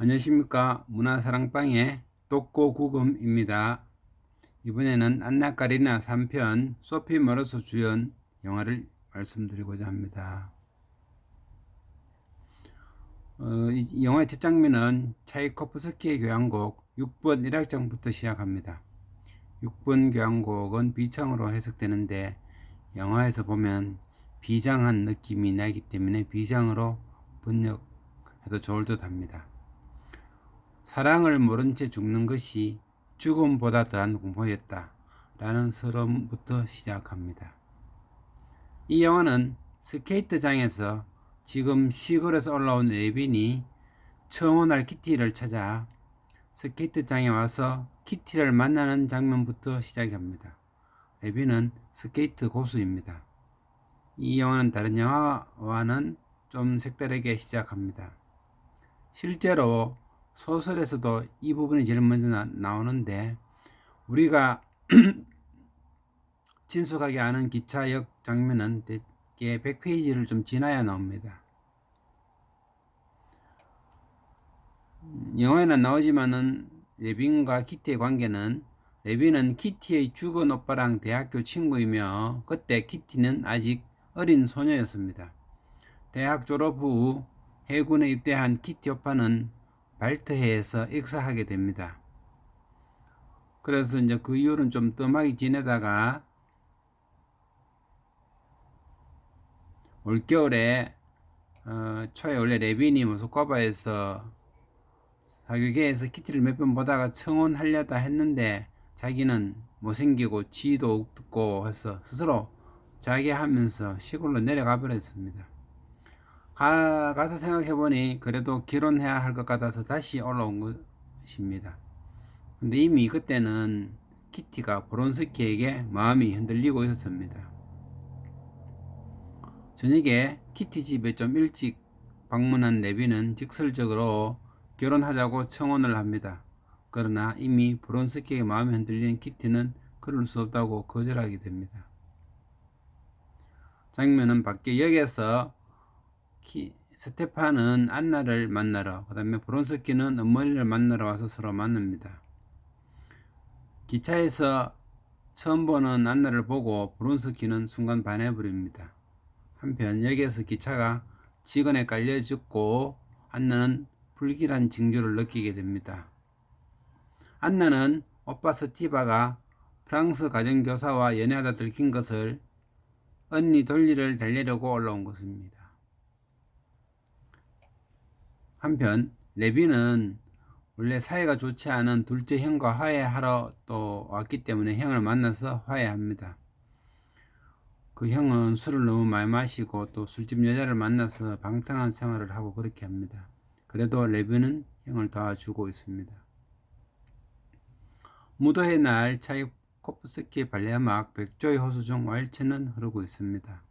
안녕하십니까. 문화사랑방의 독고구금입니다. 이번에는 안나 까리나 3편 소피 마르소 주연 영화를 말씀드리고자 합니다. 이 영화의 첫 장면은 차이코프스키의 교향곡 6번 1악장부터 시작합니다. 6번 교향곡은 비창으로 해석되는데 영화에서 보면 비장한 느낌이 나기 때문에 비장으로 번역해도 좋을 듯 합니다. 사랑을 모른 채 죽는 것이 죽음보다 더한 공포였다 라는 서론부터 시작합니다. 이 영화는 스케이트장에서 지금 시골에서 올라온 레빈이 청혼할 키티를 찾아 스케이트장에 와서 키티를 만나는 장면부터 시작합니다. 레빈은 스케이트 고수입니다. 이 영화는 다른 영화와는 좀 색다르게 시작합니다. 실제로 소설에서도 이 부분이 제일 먼저 나오는데 우리가 친숙하게 아는 기차역 장면은 대개 100페이지를 좀 지나야 나옵니다. 영화에는 나오지만은 레빈과 키티의 관계는 레빈은 키티의 죽은 오빠랑 대학교 친구이며 그때 키티는 아직 어린 소녀였습니다. 대학 졸업 후 해군에 입대한 키티 오빠는 발트해에서 익사하게 됩니다. 그래서 이제 그 이후로는 좀 뜸하게 지내다가 올겨울에 초에 원래 레빈이 모스크바에서 사교계에서 키티를 몇 번 보다가 청혼하려다 했는데 자기는 못생기고 지도 없고 해서 스스로 자기하면서 시골로 내려가 버렸습니다. 가서 생각해보니 그래도 결혼해야 할 것 같아서 다시 올라온 것입니다. 근데 이미 그때는 키티가 브론스키에게 마음이 흔들리고 있었습니다. 저녁에 키티 집에 좀 일찍 방문한 레빈은 직설적으로 결혼하자고 청혼을 합니다. 그러나 이미 브론스키에게 마음이 흔들린 키티는 그럴 수 없다고 거절하게 됩니다. 장면은 밖에 역에서 스테판은 안나를 만나러, 그 다음에 브론스키는 어머니를 만나러 와서 서로 만납니다. 기차에서 처음 보는 안나를 보고 브론스키는 순간 반해버립니다. 한편 역에서 기차가 직원에 깔려 죽고 안나는 불길한 징조를 느끼게 됩니다. 안나는 오빠 스티바가 프랑스 가정교사와 연애하다 들킨 것을 언니 돌리를 달래려고 올라온 것입니다. 한편 레빈은 원래 사이가 좋지 않은 둘째 형과 화해하러 또 왔기 때문에 형을 만나서 화해합니다. 그 형은 술을 너무 많이 마시고 또 술집 여자를 만나서 방탕한 생활을 하고 그렇게 합니다. 그래도 레빈은 형을 도와주고 있습니다. 무도회 날 차이코프스키 발레음악 백조의 호수 중 왈츠는 흐르고 있습니다.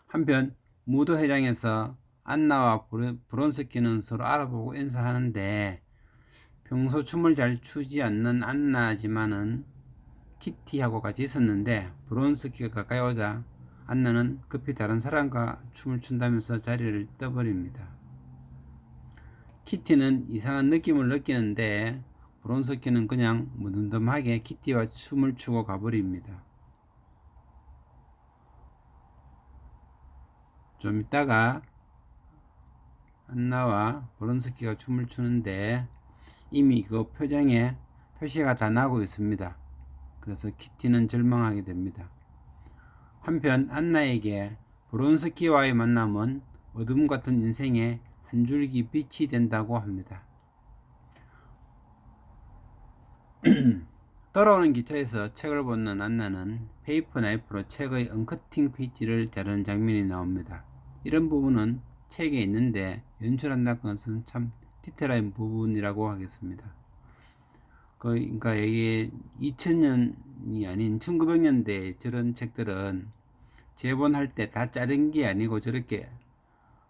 한편 무도회장에서 안나와 브론스키는 서로 알아보고 인사하는데 평소 춤을 잘 추지 않는 안나지만은 키티하고 같이 있었는데 브론스키가 가까이 오자 안나는 급히 다른 사람과 춤을 춘다면서 자리를 떠버립니다. 키티는 이상한 느낌을 느끼는데 브론스키는 그냥 무덤덤하게 키티와 춤을 추고 가버립니다. 좀 있다가 안나와 브론스키가 춤을 추는데 이미 그 표정에 표시가 다 나고 있습니다. 그래서 키티는 절망하게 됩니다. 한편 안나에게 브론스키와의 만남은 어둠 같은 인생의 한 줄기 빛이 된다고 합니다. 돌아오는 기차에서 책을 보는 안나는 페이퍼 나이프로 책의 언커팅 페이지를 자르는 장면이 나옵니다. 이런 부분은 책에 있는데 연출한다는 것은 참 디테일한 부분이라고 하겠습니다. 그러니까 이게 2000년이 아닌 1900년대 저런 책들은 제본할 때 다 자른 게 아니고 저렇게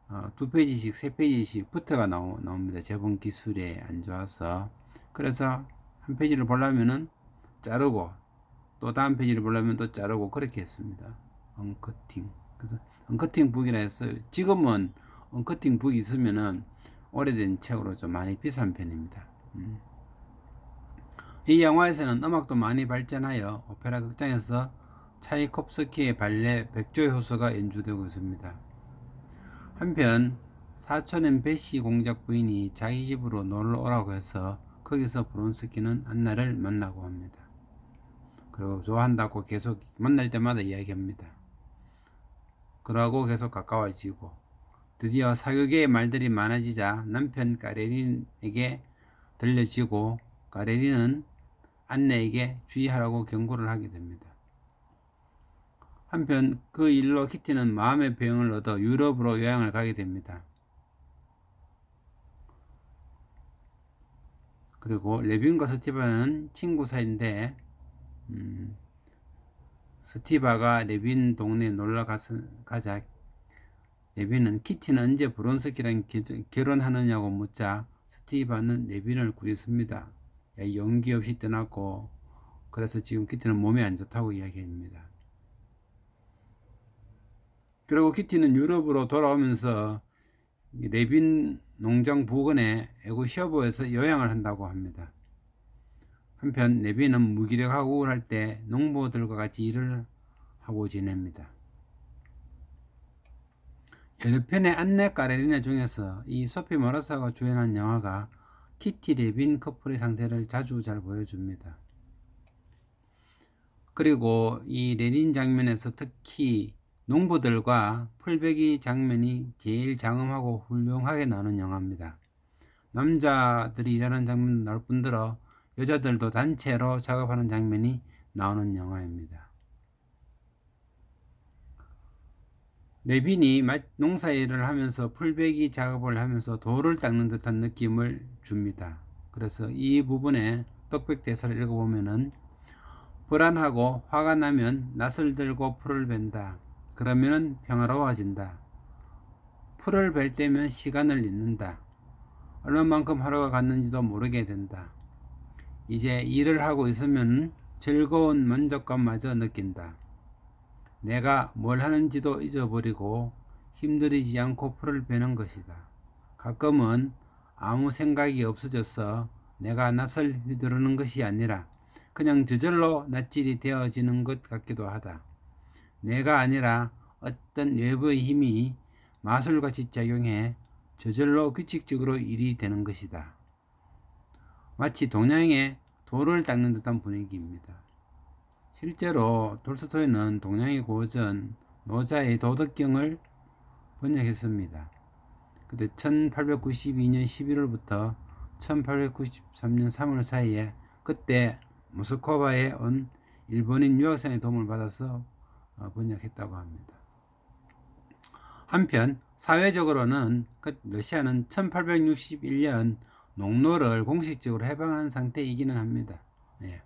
2페이지씩 3페이지씩 붙어가 나옵니다. 제본 기술이 안 좋아서. 그래서 한 페이지를 보려면은 자르고 또 다음 페이지를 보려면 또 자르고 그렇게 했습니다. 언커팅. 그래서 언커팅 북이라 해서 지금은 언커팅 북이 있으면은 오래된 책으로 좀 많이 비싼 편입니다. 이 영화에서는 음악도 많이 발전하여 오페라 극장에서 차이콥스키의 발레 백조 효수가 연주되고 있습니다. 한편 사촌인 베시 공작 부인이 자기 집으로 놀러 오라고 해서 거기서 브론스키는 안나를 만나고 합니다. 그리고 좋아한다고 계속 만날 때마다 이야기합니다. 그러고 계속 가까워지고 드디어 사교계의 말들이 많아지자 남편 까레린에게 들려지고 까레린은 안내에게 주의하라고 경고를 하게 됩니다. 한편 그 일로 키티는 마음의 병을 얻어 유럽으로 여행을 가게 됩니다. 그리고 레빈과 스티바는 친구 사이인데 스티바가 레빈 동네에 놀러 가자 레빈은 키티는 언제 브론스키랑 결혼하느냐고 묻자 스티바는 레빈을 구했습니다. 용기 없이 떠났고 그래서 지금 키티는 몸이 안 좋다고 이야기합니다. 그리고 키티는 유럽으로 돌아오면서 레빈 농장 부근의 에고시어보에서 요양을 한다고 합니다. 한편 레빈은 무기력하고 우울할 때 농부들과 같이 일을 하고 지냅니다. 여러 편의 안내 까레리나 중에서 이 소피 모라사가 주연한 영화가 키티 레빈 커플의 상태를 자주 잘 보여줍니다. 그리고 이 레닌 장면에서 특히 농부들과 풀베기 장면이 제일 장엄하고 훌륭하게 나오는 영화입니다. 남자들이 일하는 장면도 나올 뿐더러 여자들도 단체로 작업하는 장면이 나오는 영화입니다. 레빈이 농사일을 하면서 풀베기 작업을 하면서 돌을 닦는 듯한 느낌을 줍니다. 그래서 이 부분에 떡백 대사를 읽어보면은 불안하고 화가 나면 낫을 들고 풀을 벤다. 그러면은 평화로워진다. 풀을 벨 때면 시간을 잊는다. 얼마만큼 하루가 갔는지도 모르게 된다. 이제 일을 하고 있으면 즐거운 만족감마저 느낀다. 내가 뭘 하는지도 잊어버리고 힘들이지 않고 풀을 베는 것이다. 가끔은 아무 생각이 없어져서 내가 낫을 휘두르는 것이 아니라 그냥 저절로 낫질이 되어지는 것 같기도 하다. 내가 아니라 어떤 외부의 힘이 마술같이 작용해 저절로 규칙적으로 일이 되는 것이다. 마치 동양의 돌을 닦는 듯한 분위기입니다. 실제로 돌스토이는 동양의 고전 노자의 도덕경을 번역했습니다. 그때 1892년 11월부터 1893년 3월 사이에 그때 모스크바에 온 일본인 유학생의 도움을 받아서 번역했다고 합니다. 한편 사회적으로는 러시아는 1861년 농노를 공식적으로 해방한 상태이기는 합니다. 예.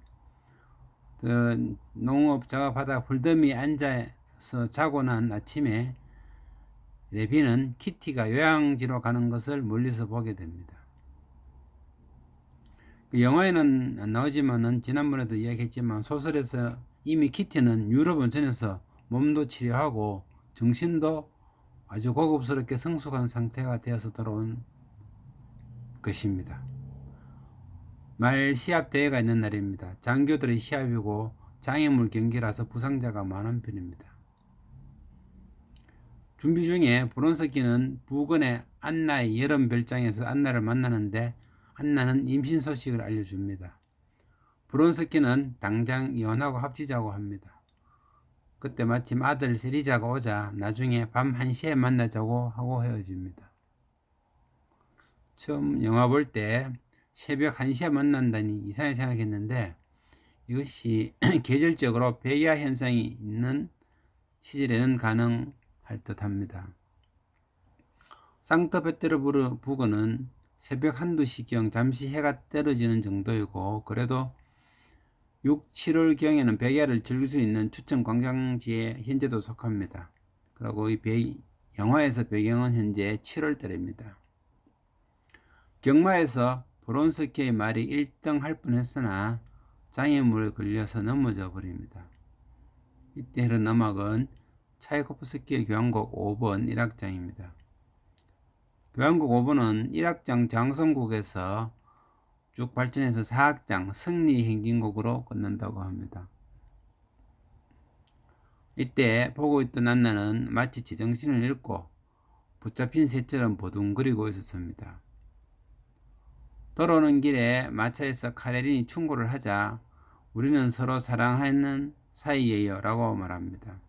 그 농업자가 바다 불더미 앉아서 자고 난 아침에 레빈은 키티가 요양지로 가는 것을 멀리서 보게 됩니다. 그 영화에는 안 나오지만은 지난번에도 이야기했지만 소설에서 이미 키티는 유럽 원천에서 몸도 치료하고 정신도 아주 고급스럽게 성숙한 상태가 되어서 돌아온 것입니다. 말 시합 대회가 있는 날입니다. 장교들의 시합이고 장애물 경기라서 부상자가 많은 편입니다. 준비 중에 브론스키는 부근의 안나의 여름 별장에서 안나를 만나는데 안나는 임신 소식을 알려줍니다. 브론스키는 당장 이혼하고 합치자고 합니다. 그때 마침 아들 세리자가 오자 나중에 밤 1시에 만나자고 하고 헤어집니다. 처음 영화 볼 때 새벽 1시에 만난다니 이상하게 생각했는데 이것이 계절적으로 백야 현상이 있는 시절에는 가능할 듯 합니다. 상트페테르부르크는 새벽 1~2시경 잠시 해가 떨어지는 정도이고 그래도 6, 7월경에는 백야를 즐길 수 있는 추천 관광지에 현재도 속합니다. 그리고 이 영화에서 배경은 현재 7월달입니다. 경마에서 브론스키의 말이 1등 할 뻔했으나 장애물에 걸려서 넘어져 버립니다. 이때 흐른 음악은 차이코프스키의 교향곡 5번 1악장입니다. 교향곡 5번은 1악장 장성곡에서 쭉 발전해서 4악장 승리 행진곡으로 끝난다고 합니다. 이때 보고 있던 안나는 마치 제정신을 잃고 붙잡힌 새처럼 보둥거리고 있었습니다. 돌아오는 길에 마차에서 카레린이 충고를 하자 우리는 서로 사랑하는 사이예요 라고 말합니다.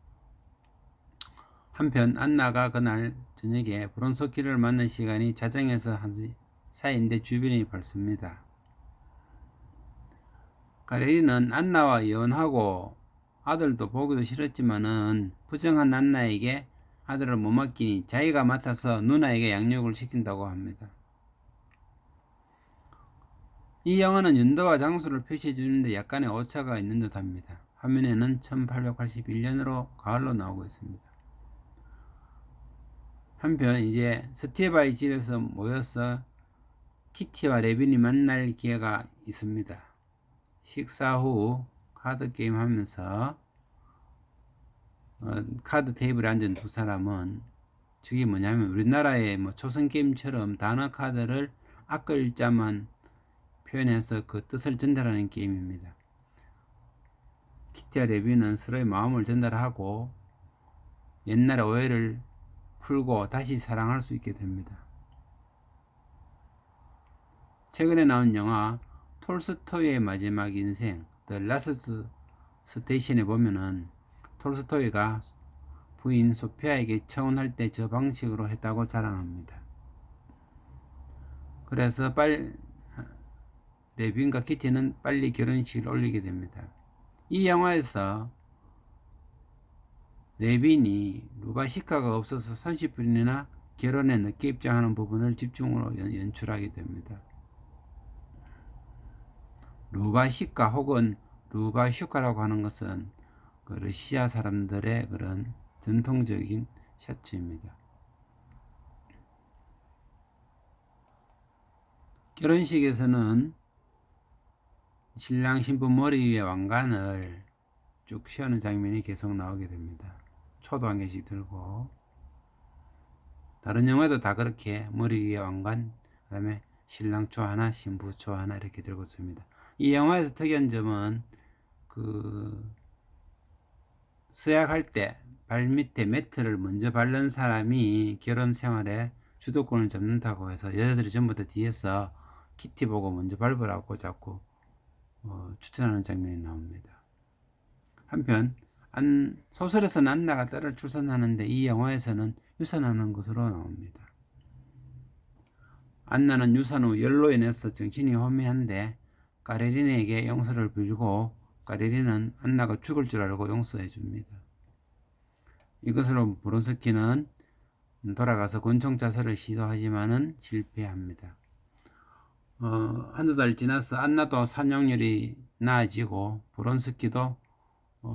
한편 안나가 그날 저녁에 브론스키를 만난 시간이 자정에서 1시 사이인데 주변이 밝습니다. 카레린은 안나와 이혼하고 아들도 보기도 싫었지만은 부정한 안나에게 아들을 못 맡기니 자기가 맡아서 누나에게 양육을 시킨다고 합니다. 이 영화는 연도와 장소를 표시해 주는데 약간의 오차가 있는 듯 합니다. 화면에는 1881년으로 가을로 나오고 있습니다. 한편 이제 스티바의 집에서 모여서 키티와 레빈이 만날 기회가 있습니다. 식사 후 카드 게임 하면서 카드 테이블에 앉은 두 사람은 저게 뭐냐면 우리나라의 초성 게임처럼 단어 카드를 앞글자만 표현해서 그 뜻을 전달하는 게임입니다. 키티와 레빈은 서로의 마음을 전달하고 옛날의 오해를 풀고 다시 사랑할 수 있게 됩니다. 최근에 나온 영화 톨스토이의 마지막 인생 The Last Station에 보면은 톨스토이가 부인 소피아에게 청혼할 때 저 방식으로 했다고 자랑합니다. 그래서 레빈과 키티는 빨리 결혼식을 올리게 됩니다. 이 영화에서 레빈이 루바시카가 없어서 30분이나 결혼에 늦게 입장하는 부분을 집중으로 연출하게 됩니다. 루바시카 혹은 루바슈카라고 하는 것은 그 러시아 사람들의 그런 전통적인 셔츠입니다. 결혼식에서는 신랑 신부 머리 위에 왕관을 쭉 씌우는 장면이 계속 나오게 됩니다. 초도 한 개씩 들고, 다른 영화도 다 그렇게 머리 위에 왕관, 그 다음에 신랑 초 하나 신부 초 하나 이렇게 들고 있습니다. 이 영화에서 특이한 점은 서약할 때 발밑에 매트를 먼저 바른 사람이 결혼 생활에 주도권을 잡는다고 해서 여자들이 전부 다 뒤에서 키티 보고 먼저 밟으라고 자꾸 추천하는 장면이 나옵니다. 한편 소설에서는 안나가 딸을 출산하는데 이 영화에서는 유산하는 것으로 나옵니다. 안나는 유산 후 열로 인해서 정신이 혼미한데 까레린에게 용서를 빌고 까레린은 안나가 죽을 줄 알고 용서해 줍니다. 이것으로 브론스키는 돌아가서 권총 자살을 시도하지만은 실패합니다. 한두 달 지나서 안나도 산용률이 나아지고 브론스키도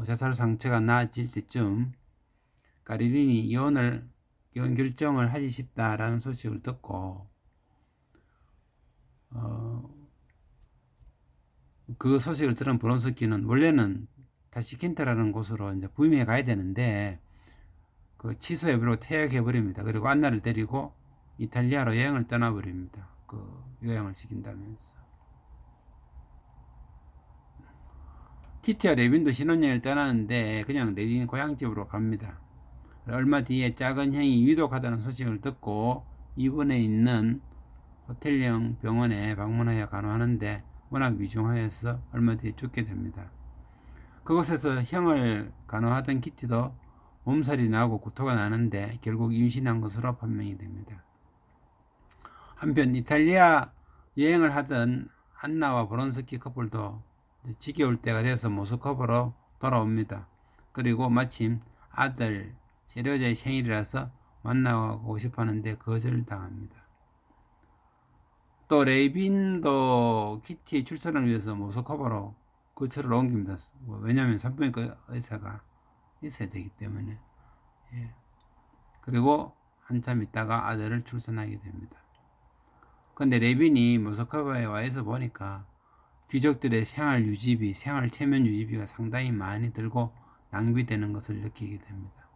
자살 상처가 나아질 때쯤 까레린이 이혼 결정을 하기 싶다라는 소식을 듣고 그 소식을 들은 브론스키는 원래는 타시켄트라는 곳으로 이제 부임해 가야 되는데 그 취소해버리고 퇴학해버립니다. 그리고 안나를 데리고 이탈리아로 여행을 떠나버립니다. 그 요양을 시킨다면서. 키티와 레빈도 신혼여행을 떠나는데 그냥 레빈 고향집으로 갑니다. 얼마 뒤에 작은 형이 위독하다는 소식을 듣고 입원해 있는 호텔형 병원에 방문하여 간호하는데 워낙 위중하여서 얼마 뒤에 죽게 됩니다. 그곳에서 형을 간호하던 키티도 몸살이 나고 구토가 나는데 결국 임신한 것으로 판명이 됩니다. 한편 이탈리아 여행을 하던 안나와 브론스키 커플도 지겨울 때가 돼서 모스크바로 돌아옵니다. 그리고 마침 아들 세료자의 생일이라서 만나고 싶어 하는데 거절당합니다. 또 레이빈도 키티의 출산을 위해서 모스크바로 거처를 옮깁니다. 왜냐하면 산부인과 의사가 있어야 되기 때문에. 예. 그리고 한참 있다가 아들을 출산하게 됩니다. 근데 레빈이 모스크바에 와 있어 보니까 귀족들의 생활 유지비, 생활 체면 유지비가 상당히 많이 들고 낭비되는 것을 느끼게 됩니다.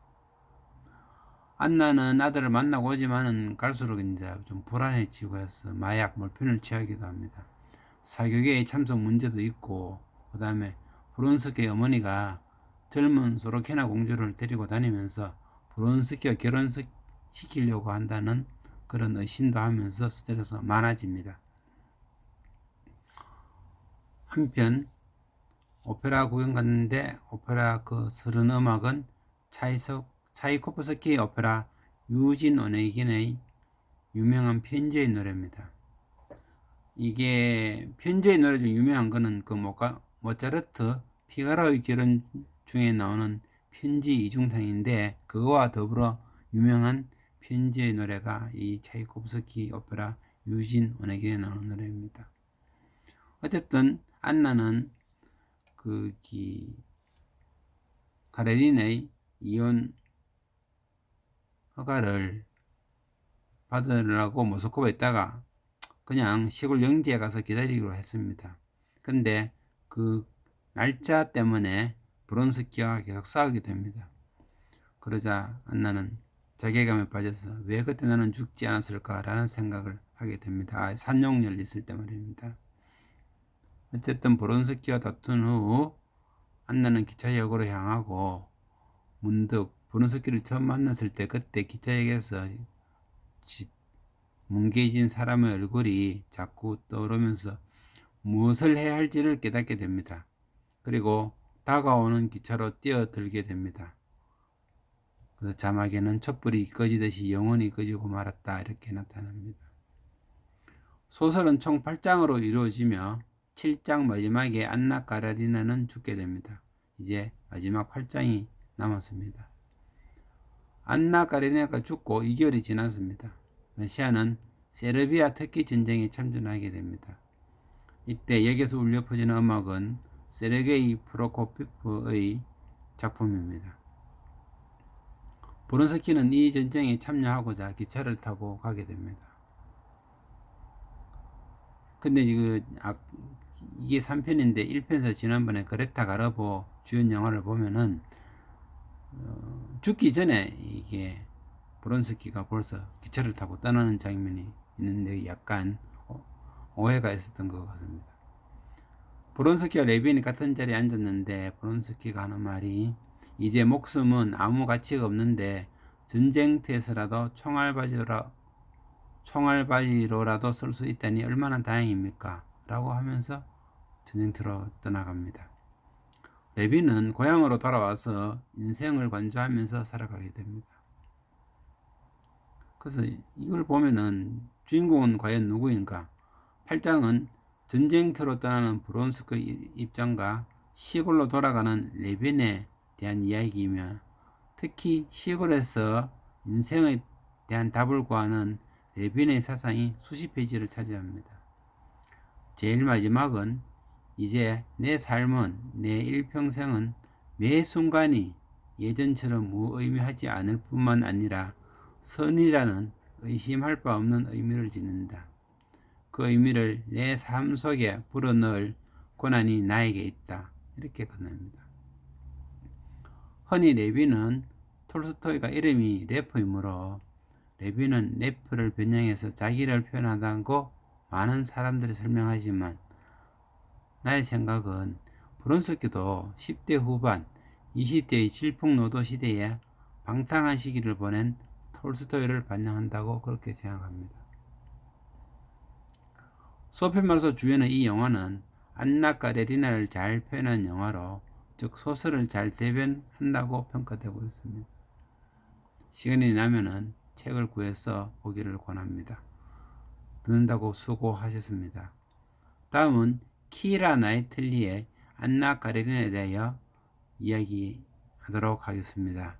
안나는 아들을 만나고 오지만은 갈수록 이제 좀 불안해지고 해서 마약, 몰핀을 취하기도 합니다. 사교계의 참석 문제도 있고, 그 다음에 브론스키의 어머니가 젊은 소로케나 공주를 데리고 다니면서 브론스키와 결혼시키려고 한다는 그런 의심도 하면서 스트레스가 많아집니다. 한편 오페라 구경 갔는데 오페라 그 흐르는 음악은 차이코프스키의 오페라 유진 오네긴의 유명한 편지의 노래입니다. 이게 편지의 노래 중 유명한 거는 그 모차르트 피가로의 결혼 중에 나오는 편지 이중탕인데, 그거와 더불어 유명한 편지의 노래가 이 차이코프스키 오페라 유진 오네긴에 나오는 노래입니다. 어쨌든 안나는 카레린의 이혼 허가를 받으려고 모스크바에 있다가 그냥 시골 영지에 가서 기다리기로 했습니다. 근데 그 날짜 때문에 브론스키와 계속 싸우게 됩니다. 그러자 안나는 자괴감에 빠져서 왜 그때 나는 죽지 않았을까라는 생각을 하게 됩니다. 산용열 있을 때 말입니다. 어쨌든 브론스키와 다툰 후 안나는 기차역으로 향하고 문득 브론스키를 처음 만났을 때 그때 기차역에서 뭉개진 사람의 얼굴이 자꾸 떠오르면서 무엇을 해야 할지를 깨닫게 됩니다. 그리고 다가오는 기차로 뛰어들게 됩니다. 그래서 자막에는 촛불이 꺼지듯이 영원히 꺼지고 말았다 이렇게 나타납니다. 소설은 총 8장으로 이루어지며 7장 마지막에 안나 까라리나는 죽게 됩니다. 이제 마지막 8장이 남았습니다. 안나 까라리나가 죽고 2개월이 지났습니다. 러시아는 세르비아 터키 전쟁에 참전하게 됩니다. 이때 역에서 울려 퍼지는 음악은 세르게이 프로코피프의 작품입니다. 브론스키는 이 전쟁에 참여하고자 기차를 타고 가게 됩니다. 근데 이게 3편인데 1편에서 지난번에 그레타 가르보 주연 영화를 보면은 죽기 전에 이게 브론스키가 벌써 기차를 타고 떠나는 장면이 있는데 약간 오해가 있었던 것 같습니다. 브론스키와 레빈이 같은 자리에 앉았는데 브론스키가 하는 말이 이제 목숨은 아무 가치가 없는데 전쟁터에서라도 총알바지로라도 쓸 수 있다니 얼마나 다행입니까? 라고 하면서 전쟁터로 떠나갑니다. 레빈은 고향으로 돌아와서 인생을 관조하면서 살아가게 됩니다. 그래서 이걸 보면은 주인공은 과연 누구인가? 8장은 전쟁터로 떠나는 브론스키 입장과 시골로 돌아가는 레빈에 대한 이야기이며, 특히 시골에서 인생에 대한 답을 구하는 레빈의 사상이 수십 페이지를 차지합니다. 제일 마지막은 이제 내 삶은, 내 일평생은 매 순간이 예전처럼 무의미하지 않을 뿐만 아니라 선이라는 의심할 바 없는 의미를 짓는다. 그 의미를 내 삶 속에 불어넣을 권한이 나에게 있다. 이렇게 끝납니다. 흔히 레빈은 톨스토이가 이름이 래퍼이므로 레빈은 래퍼를 변형해서 자기를 표현한다고 많은 사람들이 설명하지만, 나의 생각은 브론스키도 10대 후반, 20대의 질풍노도 시대에 방탕한 시기를 보낸 톨스토이를 반영한다고 그렇게 생각합니다. 소피 마르소 주연의 이 영화는 안나 까레리나를 잘 표현한 영화로, 즉 소설을 잘 대변한다고 평가되고 있습니다. 시간이 나면은 책을 구해서 보기를 권합니다. 듣는다고 수고하셨습니다. 다음은 키라 나이틀리의 안나 까레리나에 대하여 이야기하도록 하겠습니다.